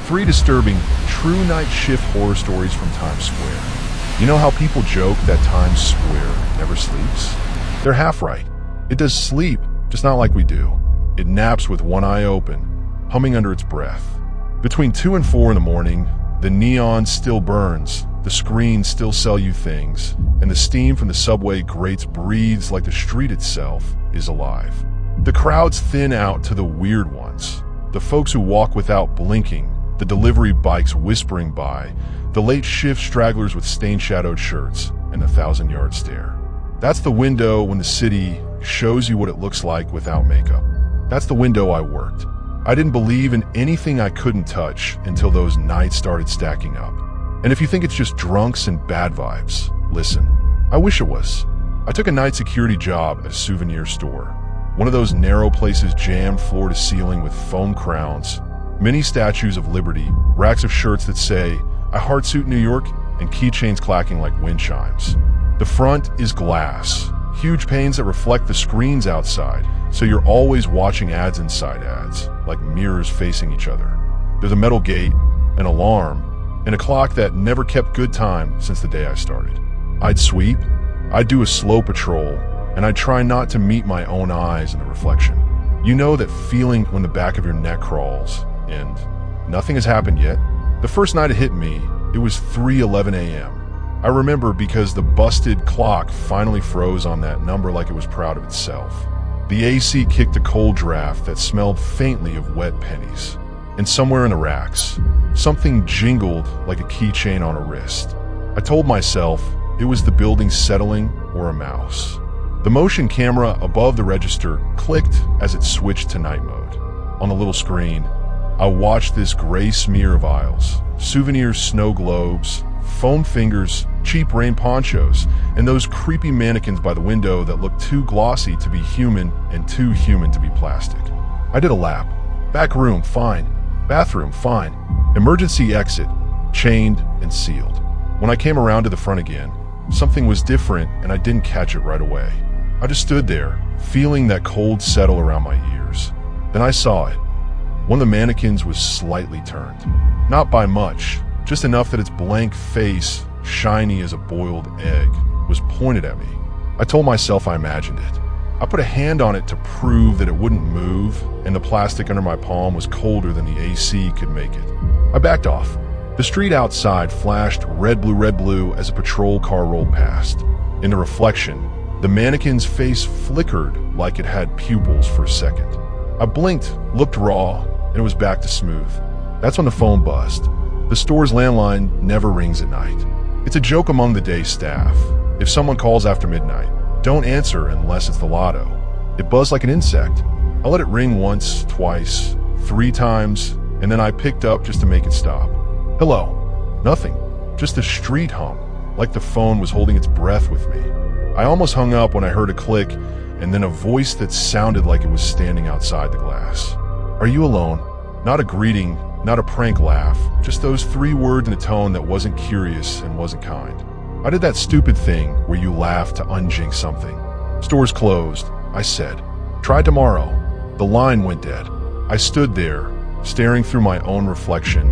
3 disturbing, true night shift horror stories from Times Square. You know how people joke that Times Square never sleeps? They're half right. It does sleep, just not like we do. It naps with one eye open, humming under its breath. Between 2 and 4 in the morning, the neon still burns, the screens still sell you things, and the steam from the subway grates breathes like the street itself is alive. The crowds thin out to the weird ones, the folks who walk without blinking, the delivery bikes whispering by, the late shift stragglers with stain-shadowed shirts, and the 1,000-yard stare. That's the window when the city shows you what it looks like without makeup. That's the window I worked. I didn't believe in anything I couldn't touch until those nights started stacking up. And if you think it's just drunks and bad vibes, listen, I wish it was. I took a night security job at a souvenir store. One of those narrow places jammed floor to ceiling with foam crowns, mini statues of liberty, racks of shirts that say, "I heart suit New York," and keychains clacking like wind chimes. The front is glass, huge panes that reflect the screens outside, so you're always watching ads inside ads, like mirrors facing each other. There's a metal gate, an alarm, and a clock that never kept good time since the day I started. I'd sweep, I'd do a slow patrol, and I'd try not to meet my own eyes in the reflection. You know that feeling when the back of your neck crawls, and nothing has happened yet? The first night it hit me, it was 3:11 a.m. I remember because the busted clock finally froze on that number like it was proud of itself. The AC kicked a cold draft that smelled faintly of wet pennies. And somewhere in the racks, something jingled like a keychain on a wrist. I told myself it was the building settling or a mouse. The motion camera above the register clicked as it switched to night mode. On the little screen, I watched this gray smear of aisles, souvenirs, snow globes, foam fingers, cheap rain ponchos, and those creepy mannequins by the window that looked too glossy to be human and too human to be plastic. I did a lap. Back room, fine. Bathroom, fine. Emergency exit, chained and sealed. When I came around to the front again, something was different and I didn't catch it right away. I just stood there, feeling that cold settle around my ears. Then I saw it. One of the mannequins was slightly turned. Not by much, just enough that its blank face, shiny as a boiled egg, was pointed at me. I told myself I imagined it. I put a hand on it to prove that it wouldn't move, and the plastic under my palm was colder than the AC could make it. I backed off. The street outside flashed red, blue as a patrol car rolled past. In the reflection, the mannequin's face flickered like it had pupils for a second. I blinked, looked raw, and it was back to smooth. That's when the phone buzzed. The store's landline never rings at night. It's a joke among the day staff. If someone calls after midnight, don't answer unless it's the lotto. It buzzed like an insect. I let it ring once, twice, 3 times, and then I picked up just to make it stop. Hello. Nothing. Just a street hum, like the phone was holding its breath with me. I almost hung up when I heard a click, and then a voice that sounded like it was standing outside the glass. Are you alone? Not a greeting, not a prank laugh, just those 3 words in a tone that wasn't curious and wasn't kind. I did that stupid thing where you laugh to unjinx something. Store's closed, I said. Try tomorrow. The line went dead. I stood there, staring through my own reflection,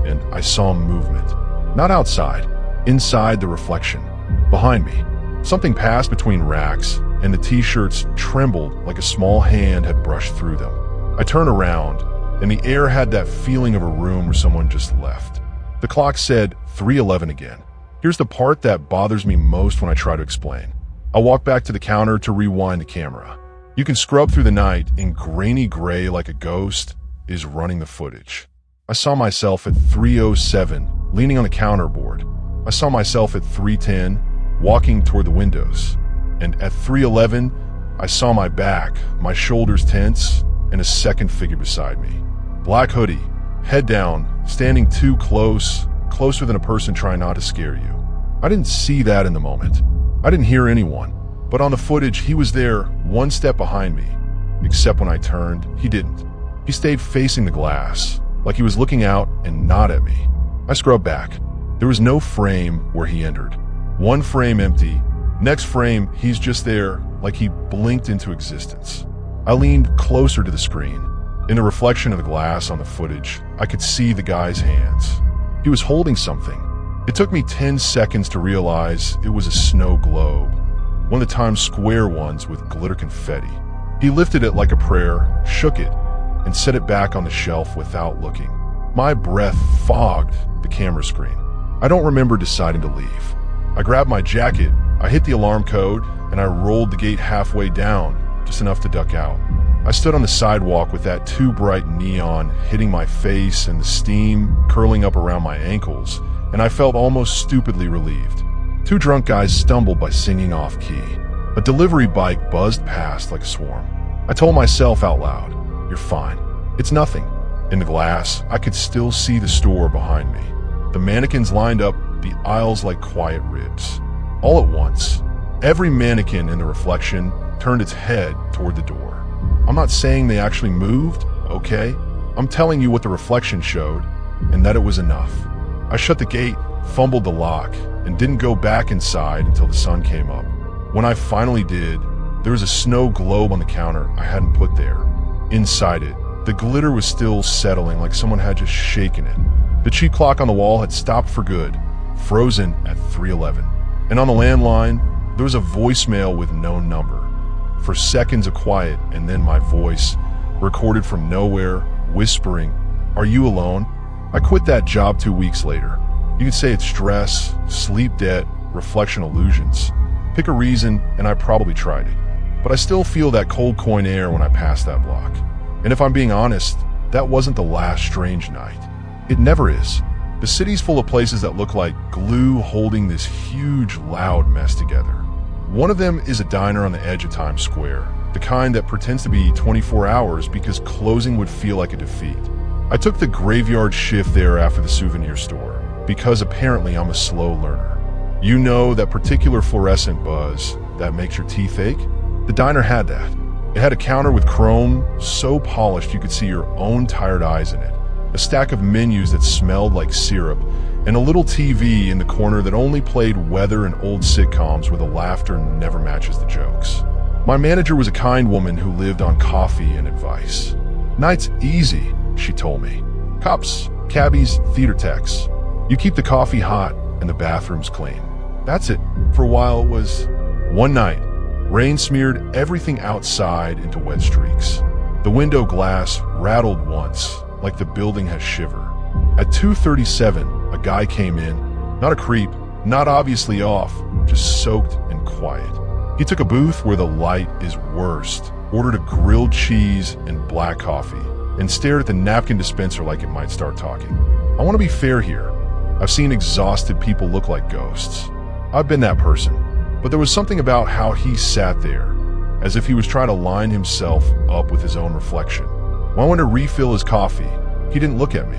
and I saw movement. Not outside, inside the reflection, behind me. Something passed between racks, and the t-shirts trembled like a small hand had brushed through them. I turned around, and the air had that feeling of a room where someone just left. The clock said 3:11 again. Here's the part that bothers me most when I try to explain. I walk back to the counter to rewind the camera. You can scrub through the night, and grainy gray like a ghost is running the footage. I saw myself at 3:07, leaning on the counter board. I saw myself at 3:10, walking toward the windows. And at 3:11, I saw my back, my shoulders tense, and a second figure beside me. Black hoodie, head down, standing too close, closer than a person trying not to scare you. I didn't see that in the moment. I didn't hear anyone. But on the footage, he was there, 1 step behind me. Except when I turned, he didn't. He stayed facing the glass, like he was looking out and not at me. I scrubbed back. There was no frame where he entered. 1 frame empty. Next frame, he's just there, like he blinked into existence. I leaned closer to the screen. In the reflection of the glass on the footage, I could see the guy's hands. He was holding something. It took me 10 seconds to realize it was a snow globe, one of the Times Square ones with glitter confetti. He lifted it like a prayer, shook it, and set it back on the shelf without looking. My breath fogged the camera screen. I don't remember deciding to leave. I grabbed my jacket, I hit the alarm code, and I rolled the gate halfway down, just enough to duck out. I stood on the sidewalk with that too bright neon hitting my face and the steam curling up around my ankles, and I felt almost stupidly relieved. Two drunk guys stumbled by singing off-key. A delivery bike buzzed past like a swarm. I told myself out loud, "You're fine. It's nothing." In the glass, I could still see the store behind me. The mannequins lined up the aisles like quiet ribs. All at once, every mannequin in the reflection turned its head toward the door. I'm not saying they actually moved, okay? I'm telling you what the reflection showed, and that it was enough. I shut the gate, fumbled the lock, and didn't go back inside until the sun came up. When I finally did, there was a snow globe on the counter I hadn't put there. Inside it, the glitter was still settling like someone had just shaken it. The cheap clock on the wall had stopped for good, frozen at 3:11. And on the landline, there was a voicemail with no number. For seconds of quiet, and then my voice, recorded from nowhere, whispering, "Are you alone?" I quit that job 2 weeks later. You could say it's stress, sleep debt, reflection illusions. Pick a reason, and I probably tried it. But I still feel that cold coin air when I pass that block. And if I'm being honest, that wasn't the last strange night. It never is. The city's full of places that look like glue holding this huge, loud mess together. One of them is a diner on the edge of Times Square, the kind that pretends to be 24 hours because closing would feel like a defeat. I took the graveyard shift there after the souvenir store, because apparently I'm a slow learner. You know that particular fluorescent buzz that makes your teeth ache? The diner had that. It had a counter with chrome so polished you could see your own tired eyes in it, a stack of menus that smelled like syrup, and a little TV in the corner that only played weather and old sitcoms where the laughter never matches the jokes. My manager was a kind woman who lived on coffee and advice. "Night's easy," she told me. "Cops, cabbies, theater techs. You keep the coffee hot and the bathrooms clean." That's it. For a while it was. One night, rain smeared everything outside into wet streaks. The window glass rattled once, like the building had shiver. At 2:37, a guy came in, not a creep, not obviously off, just soaked and quiet. He took a booth where the light is worst, ordered a grilled cheese and black coffee, and stared at the napkin dispenser like it might start talking. I want to be fair here. I've seen exhausted people look like ghosts. I've been that person. But there was something about how he sat there, as if he was trying to line himself up with his own reflection. When I went to refill his coffee, he didn't look at me.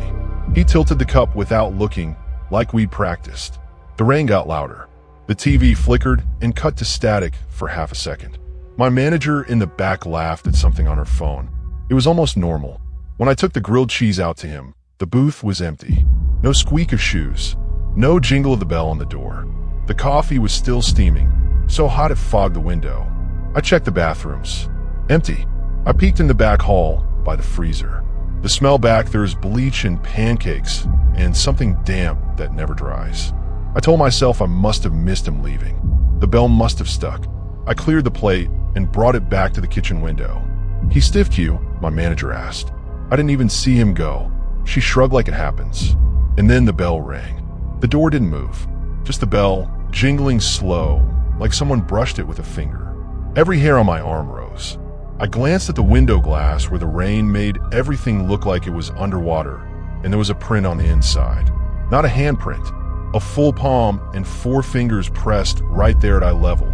He tilted the cup without looking, like we'd practiced. The rain got louder. The TV flickered and cut to static for half a second. My manager in the back laughed at something on her phone. It was almost normal. When I took the grilled cheese out to him, the booth was empty. No squeak of shoes. No jingle of the bell on the door. The coffee was still steaming, so hot it fogged the window. I checked the bathrooms. Empty. I peeked in the back hall by the freezer. The smell back there is bleach and pancakes and something damp that never dries. I told myself I must have missed him leaving. The bell must have stuck. I cleared the plate and brought it back to the kitchen window. "He stiffed you?" my manager asked. I didn't even see him go. She shrugged like it happens. And then the bell rang. The door didn't move. Just the bell, jingling slow, like someone brushed it with a finger. Every hair on my arm rose. I glanced at the window glass where the rain made everything look like it was underwater, and there was a print on the inside. Not a handprint, a full palm and 4 fingers pressed right there at eye level.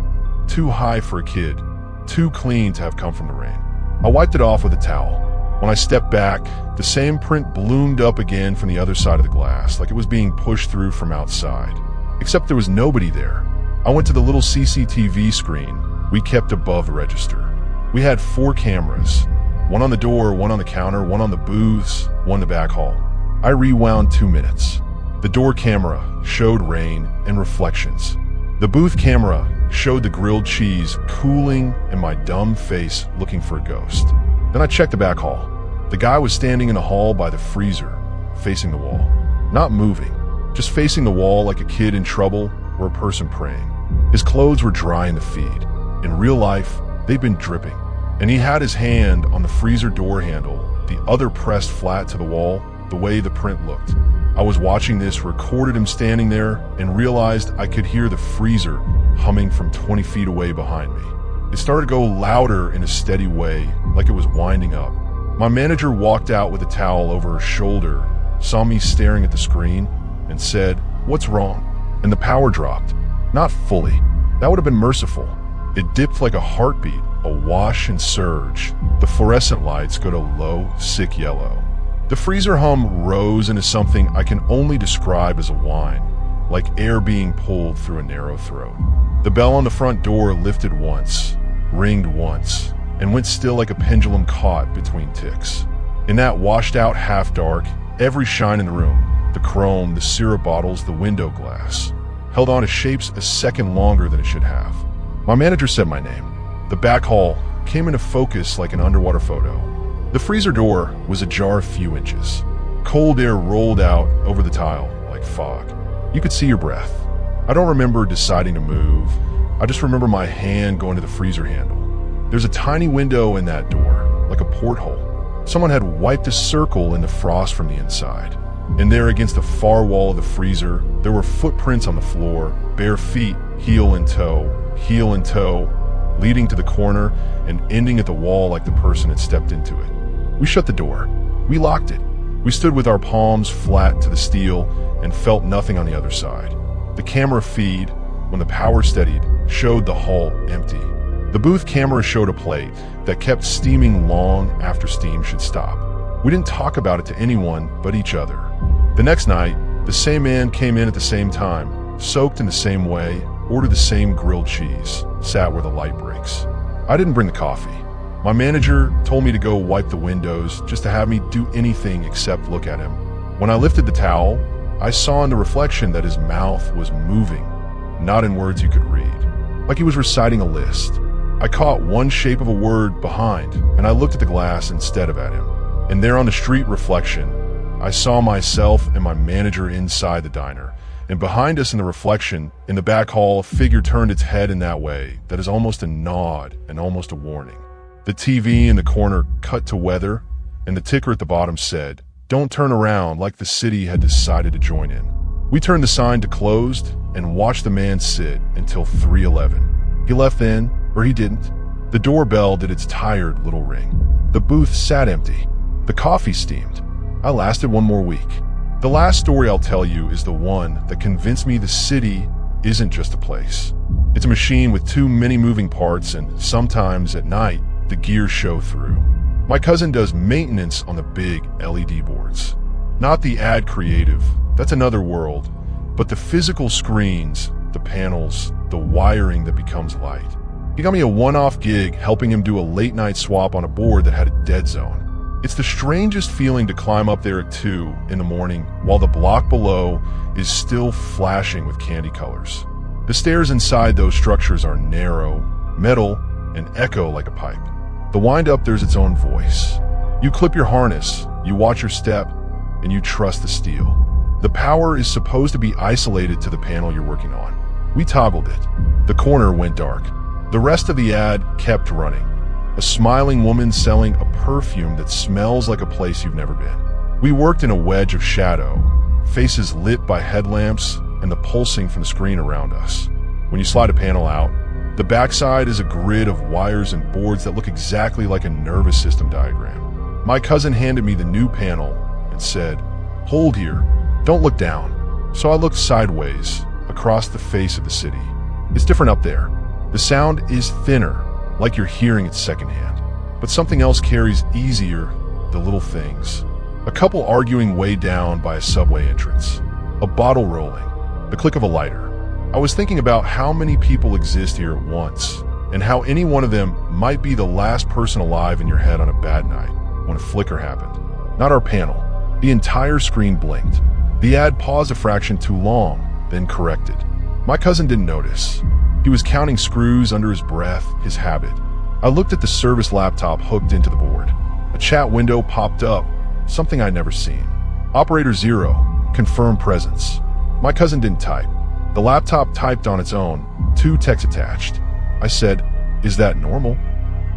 Too high for a kid, too clean to have come from the rain. I wiped it off with a towel. When I stepped back, the same print bloomed up again from the other side of the glass, like it was being pushed through from outside. Except there was nobody there. I went to the little CCTV screen we kept above the register. We had 4 cameras. One on the door, one on the counter, one on the booths, one in the back hall. I rewound 2 minutes. The door camera showed rain and reflections. The booth camera showed the grilled cheese cooling and my dumb face looking for a ghost. Then I checked the back hall. The guy was standing in the hall by the freezer, facing the wall. Not moving, just facing the wall like a kid in trouble or a person praying. His clothes were dry in the feed. In real life, they'd been dripping. And he had his hand on the freezer door handle, the other pressed flat to the wall, the way the print looked. I was watching this, recorded him standing there, and realized I could hear the freezer humming from 20 feet away behind me. It started to go louder in a steady way, like it was winding up. My manager walked out with a towel over her shoulder, saw me staring at the screen, and said, "What's wrong?" And the power dropped. Not fully. That would have been merciful. It dipped like a heartbeat, a wash and surge. The fluorescent lights go to low, sick yellow. The freezer hum rose into something I can only describe as a whine, like air being pulled through a narrow throat. The bell on the front door lifted once, ringed once, and went still like a pendulum caught between ticks. In that washed-out half-dark, every shine in the room, the chrome, the syrup bottles, the window glass, held on to shapes a second longer than it should have. My manager said my name. The back hall came into focus like an underwater photo. The freezer door was ajar a few inches. Cold air rolled out over the tile like fog. You could see your breath. I don't remember deciding to move. I just remember my hand going to the freezer handle. There's a tiny window in that door, like a porthole. Someone had wiped a circle in the frost from the inside. And there against the far wall of the freezer, there were footprints on the floor, bare feet, heel and toe, leading to the corner and ending at the wall like the person had stepped into it. We shut the door. We locked it. We stood with our palms flat to the steel and felt nothing on the other side. The camera feed, when the power steadied, showed the hall empty. The booth camera showed a plate that kept steaming long after steam should stop. We didn't talk about it to anyone but each other. The next night, the same man came in at the same time, soaked in the same way, ordered the same grilled cheese, sat where the light breaks. I didn't bring the coffee. My manager told me to go wipe the windows just to have me do anything except look at him. When I lifted the towel, I saw in the reflection that his mouth was moving, not in words you could read, like he was reciting a list. I caught one shape of a word behind, and I looked at the glass instead of at him. And there on the street reflection, I saw myself and my manager inside the diner. And behind us in the reflection, in the back hall, a figure turned its head in that way that is almost a nod and almost a warning. The TV in the corner cut to weather, and the ticker at the bottom said, "Don't turn around," like the city had decided to join in. We turned the sign to closed and watched the man sit until 3:11. He left then, or he didn't. The doorbell did its tired little ring. The booth sat empty. The coffee steamed. I lasted one more week. The last story I'll tell you is the one that convinced me the city isn't just a place. It's a machine with too many moving parts, and sometimes at night, the gears show through. My cousin does maintenance on the big LED boards. Not the ad creative, that's another world, but the physical screens, the panels, the wiring that becomes light. He got me a one-off gig helping him do a late-night swap on a board that had a dead zone. It's the strangest feeling to climb up there at 2 in the morning while the block below is still flashing with candy colors. The stairs inside those structures are narrow, metal, and echo like a pipe. The wind-up, there's its own voice. You clip your harness, you watch your step, and you trust the steel. The power is supposed to be isolated to the panel you're working on. We toggled it. The corner went dark. The rest of the ad kept running. A smiling woman selling a perfume that smells like a place you've never been. We worked in a wedge of shadow, faces lit by headlamps and the pulsing from the screen around us. When you slide a panel out, the backside is a grid of wires and boards that look exactly like a nervous system diagram. My cousin handed me the new panel and said, "Hold here, don't look down." So I looked sideways, across the face of the city. It's different up there. The sound is thinner, like you're hearing it secondhand. But something else carries easier, the little things. A couple arguing way down by a subway entrance. A bottle rolling. The click of a lighter. I was thinking about how many people exist here at once, and how any one of them might be the last person alive in your head on a bad night, when a flicker happened. Not our panel. The entire screen blinked. The ad paused a fraction too long, then corrected. My cousin didn't notice. He was counting screws under his breath, his habit. I looked at the service laptop hooked into the board. A chat window popped up, something I'd never seen. Operator 0, confirm presence. My cousin didn't type. The laptop typed on its own, 2 texts attached. I said, "Is that normal?"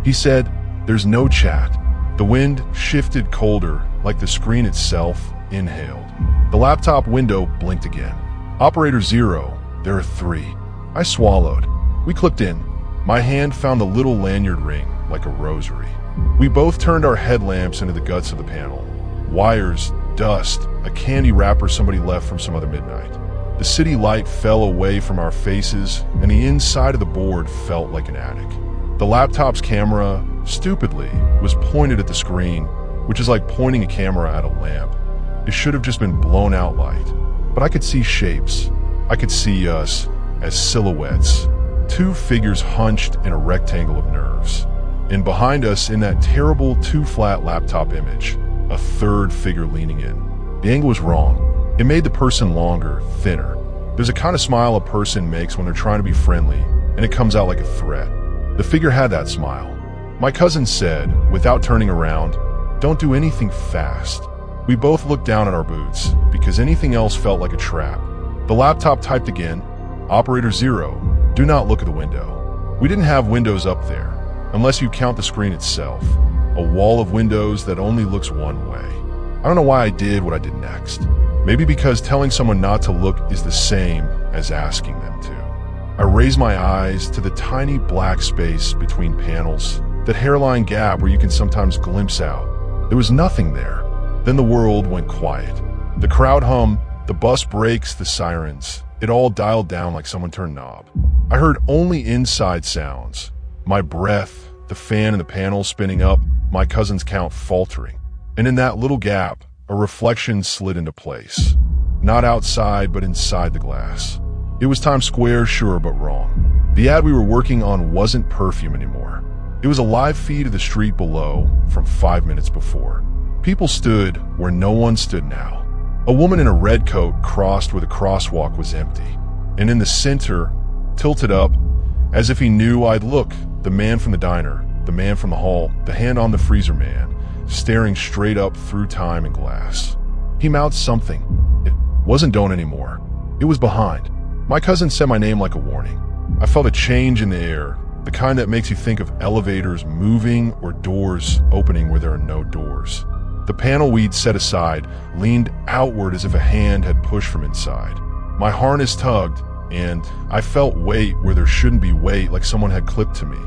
He said, "There's no chat." The wind shifted colder, like the screen itself inhaled. The laptop window blinked again. Operator 0, there are 3. I swallowed. We clicked in. My hand found the little lanyard ring, like a rosary. We both turned our headlamps into the guts of the panel. Wires, dust, a candy wrapper somebody left from some other midnight. The city light fell away from our faces, and the inside of the board felt like an attic. The laptop's camera, stupidly, was pointed at the screen, which is like pointing a camera at a lamp. It should have just been blown out light. But I could see shapes. I could see us as silhouettes, 2 figures hunched in a rectangle of nerves. And behind us, in that terrible 2-flat laptop image, a 3rd figure leaning in. The angle was wrong. It made the person longer, thinner. There's a kind of smile a person makes when they're trying to be friendly, and it comes out like a threat. The figure had that smile. My cousin said, without turning around, "Don't do anything fast." We both looked down at our boots, because anything else felt like a trap. The laptop typed again, "Operator 0, do not look at the window." We didn't have windows up there, unless you count the screen itself, a wall of windows that only looks one way. I don't know why I did what I did next. Maybe because telling someone not to look is the same as asking them to. I raised my eyes to the tiny black space between panels, that hairline gap where you can sometimes glimpse out. There was nothing there. Then the world went quiet. The crowd hummed, the bus brakes, the sirens. It all dialed down like someone turned a knob. I heard only inside sounds. My breath, the fan in the panel spinning up, my cousin's count faltering. And in that little gap, a reflection slid into place. Not outside, but inside the glass. It was Times Square, sure, but wrong. The ad we were working on wasn't perfume anymore. It was a live feed of the street below from 5 minutes before. People stood where no one stood now. A woman in a red coat crossed where the crosswalk was empty. And in the center, tilted up, as if he knew I'd look, the man from the diner, the man from the hall, the hand on the freezer man, staring straight up through time and glass. He mouthed something. It wasn't "don't" anymore. It was behind. My cousin said my name like a warning. I felt a change in the air, the kind that makes you think of elevators moving or doors opening where there are no doors. The panel we'd set aside leaned outward as if a hand had pushed from inside. My harness tugged, and I felt weight where there shouldn't be weight, like someone had clipped to me.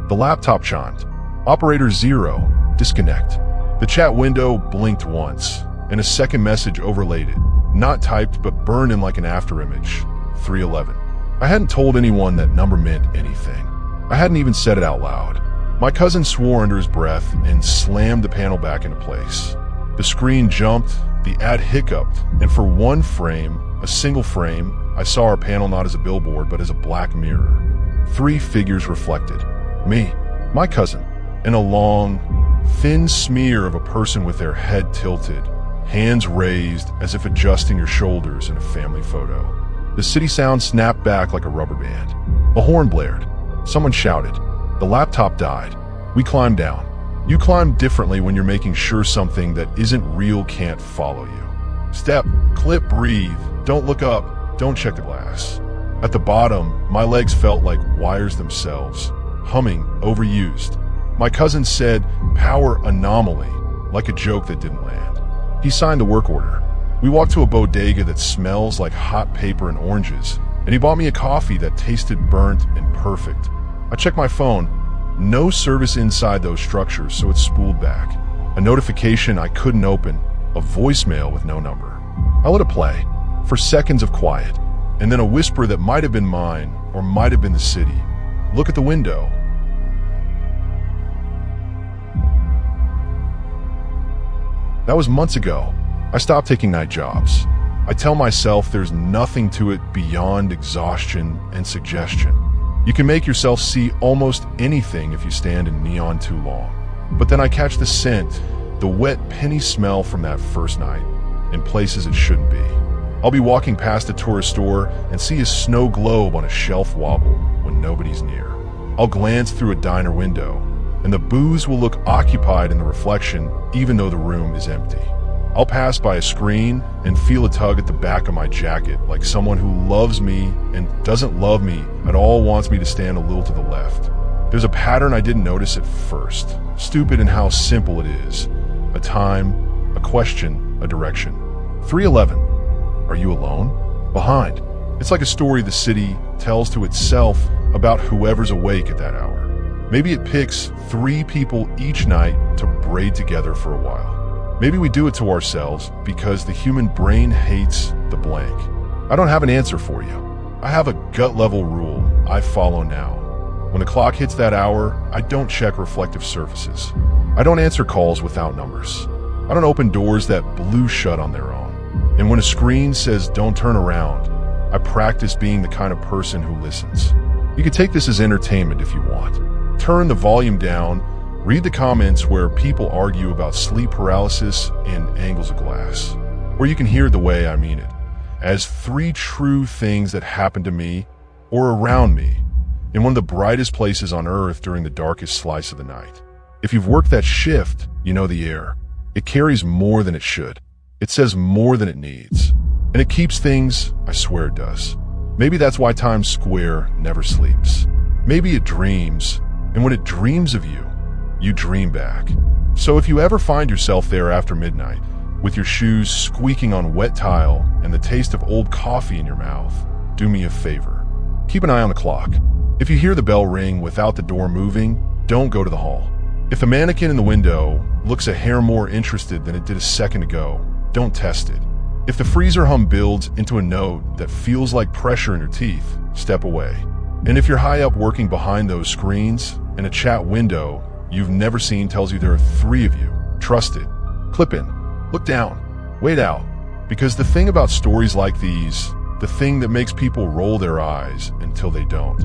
The laptop chimed. Operator 0, disconnect. The chat window blinked once, and a second message overlaid it, not typed but burned in like an afterimage. 311. I hadn't told anyone that number meant anything. I hadn't even said it out loud. My cousin swore under his breath and slammed the panel back into place. The screen jumped, the ad hiccuped, and for one frame, a single frame, I saw our panel not as a billboard but as a black mirror. 3 figures reflected. Me, my cousin, and a long, thin smear of a person with their head tilted, hands raised as if adjusting your shoulders in a family photo. The city sound snapped back like a rubber band. A horn blared. Someone shouted. The laptop died. We climbed down. You climb differently when you're making sure something that isn't real can't follow you. Step, clip, breathe. Don't look up. Don't check the glass. At the bottom, my legs felt like wires themselves, humming, overused. My cousin said, "Power anomaly," like a joke that didn't land. He signed the work order. We walked to a bodega that smells like hot paper and oranges, and he bought me a coffee that tasted burnt and perfect. I checked my phone. No service inside those structures, so it spooled back. A notification I couldn't open, a voicemail with no number. I let it play, for seconds of quiet, and then a whisper that might have been mine, or might have been the city. Look at the window. That was months ago. I stopped taking night jobs. I tell myself there's nothing to it beyond exhaustion and suggestion. You can make yourself see almost anything if you stand in neon too long. But then I catch the scent, the wet penny smell from that first night, in places it shouldn't be. I'll be walking past a tourist store and see a snow globe on a shelf wobble when nobody's near. I'll glance through a diner window, and the booze will look occupied in the reflection even though the room is empty. I'll pass by a screen and feel a tug at the back of my jacket, like someone who loves me and doesn't love me at all wants me to stand a little to the left. There's a pattern I didn't notice at first, stupid in how simple it is. A time, a question, a direction. 3:11. Are you alone? Behind. It's like a story the city tells to itself about whoever's awake at that hour. Maybe it picks 3 people each night to braid together for a while. Maybe we do it to ourselves because the human brain hates the blank. I don't have an answer for you. I have a gut-level rule I follow now. When the clock hits that hour, I don't check reflective surfaces. I don't answer calls without numbers. I don't open doors that blew shut on their own. And when a screen says don't turn around, I practice being the kind of person who listens. You can take this as entertainment if you want. Turn the volume down. Read the comments where people argue about sleep paralysis and angles of glass. Or you can hear the way I mean it, as 3 true things that happened to me or around me in one of the brightest places on earth during the darkest slice of the night. If you've worked that shift, you know the air. It carries more than it should. It says more than it needs. And it keeps things, I swear it does. Maybe that's why Times Square never sleeps. Maybe it dreams, and when it dreams of you, you dream back. So if you ever find yourself there after midnight, with your shoes squeaking on wet tile and the taste of old coffee in your mouth, do me a favor. Keep an eye on the clock. If you hear the bell ring without the door moving, don't go to the hall. If the mannequin in the window looks a hair more interested than it did a second ago, don't test it. If the freezer hum builds into a note that feels like pressure in your teeth, step away. And if you're high up working behind those screens and a chat window you've never seen tells you there are 3 of you, trust it. Clip in, look down, wait out. Because the thing about stories like these, the thing that makes people roll their eyes until they don't,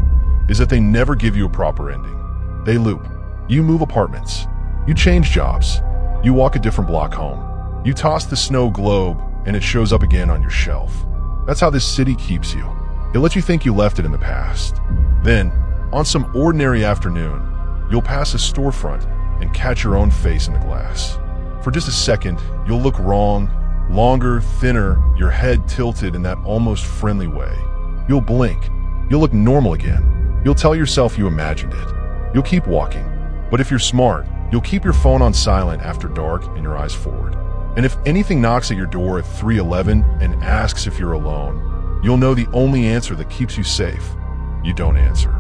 is that they never give you a proper ending. They loop. You move apartments. You change jobs. You walk a different block home. You toss the snow globe and it shows up again on your shelf. That's how this city keeps you. It lets you think you left it in the past. Then, on some ordinary afternoon, you'll pass a storefront and catch your own face in the glass. For just a second, you'll look wrong, longer, thinner, your head tilted in that almost friendly way. You'll blink. You'll look normal again. You'll tell yourself you imagined it. You'll keep walking. But if you're smart, you'll keep your phone on silent after dark and your eyes forward. And if anything knocks at your door at 3:11 and asks if you're alone, you'll know the only answer that keeps you safe. You don't answer.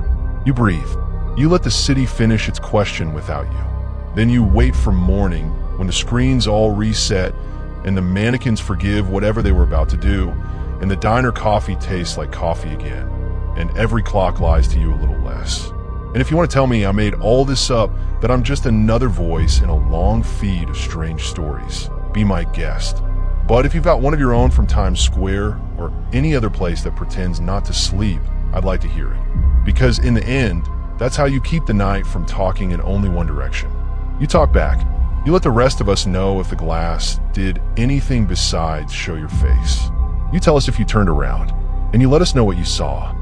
You breathe. You let the city finish its question without you. Then you wait for morning when the screens all reset and the mannequins forgive whatever they were about to do, and the diner coffee tastes like coffee again, and every clock lies to you a little less. And if you want to tell me I made all this up, that I'm just another voice in a long feed of strange stories, be my guest. But if you've got one of your own from Times Square or any other place that pretends not to sleep, I'd like to hear it. Because in the end, that's how you keep the night from talking in only one direction. You talk back. You let the rest of us know if the glass did anything besides show your face. You tell us if you turned around, and you let us know what you saw.